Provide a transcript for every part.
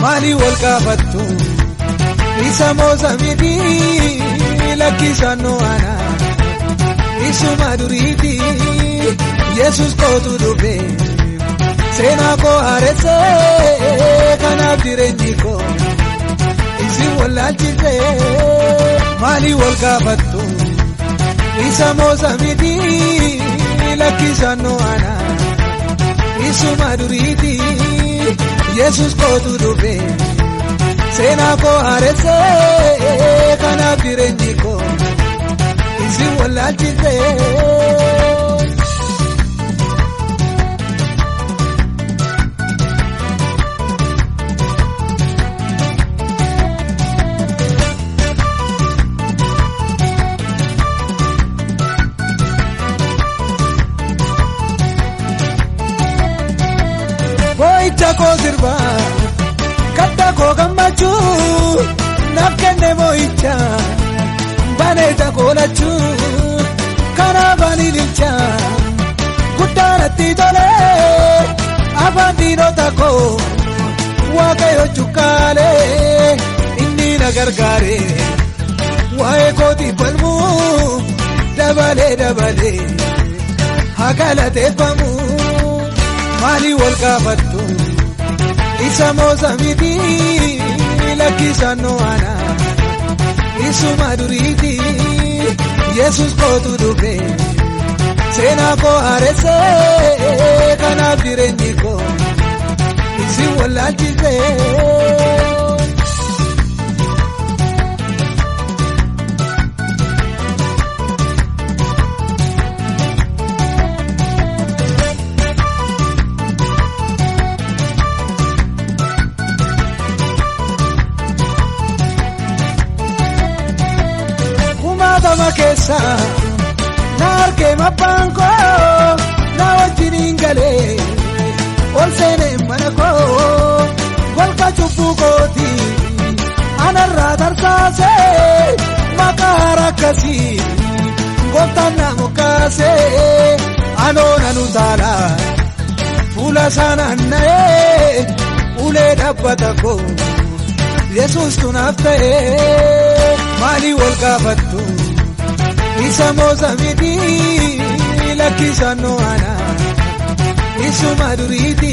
Mali wal gaafattu isa mooza miti lakkisannoo ana isuma duriiti Yesus kootu dhufe seenaa koo haaresse kanaaf jireenyi koo isin wallaalchise. Mali wal gaafattu isa mooza miti lakkisannoo ana isuma duriiti Yesus kootu dhufe seenaa koo haaresse kanaaf jireenyi koo isin wallaalchise. Boyicha koo sirba kadda koo gammachuu naaf kenne boyicha baneeta koo lachuu kanaaf ani ilcha guddaanatti tole afaan diinota koo waaqayyo cuqqaalee inni na gargaare waa'ee kooti falmuu dabalee dabalee haa galateeffamu. Mali wal gaafattu isa mooza miti lakkisannoo ana isuma duriiti Yesus kootu dhufe seenaa koo haaresse kanaaf jireenyi koo isin wallaalchise. Keessa na argee mabbaan koo na wajjiniin galee ol seenee mana koo golga cubbuu kooti anarraa tarsaasee maqaa rakkasii gooftaan na mokkaasee anoo nanu taala fuula sanaan na'ee ulee dhaabbata koo Yesus tunaaf ta'ee. Mali wal gaafattu isa mooza miti lakkisannoo ana isuma duriiti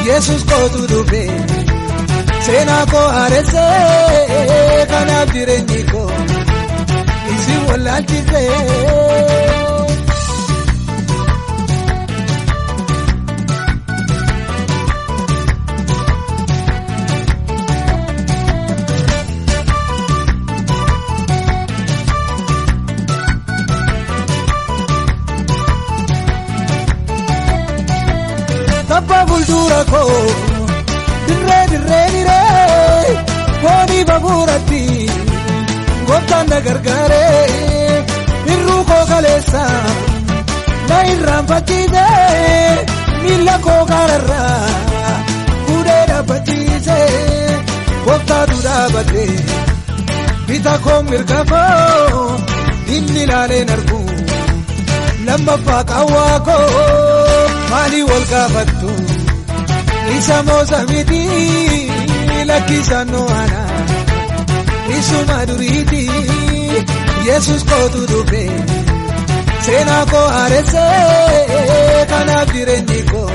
Yesus kootu dhufe seenaa koo haaresse kanaaf jireenyi koo isin wallaalchise. Tabba fuuldura koo dirree dirree dirree foonii babuuratti gooftaan na gargaare hirruu koo kaleessa na irraanfachiise miila koo gaararraa fuudhee dhaabbachiise gooftaatu dhaabate bita koo mirga koo inni ilaaleen argu lammaffaa qawwaa koo. Mali wal gaafattu isa mooza miti lakkisannoo ana isuma duriiti Yesus kootu dhufe seenaa koo haaresse kanaaf jireenyi koo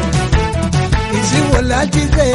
isin wallaalchise.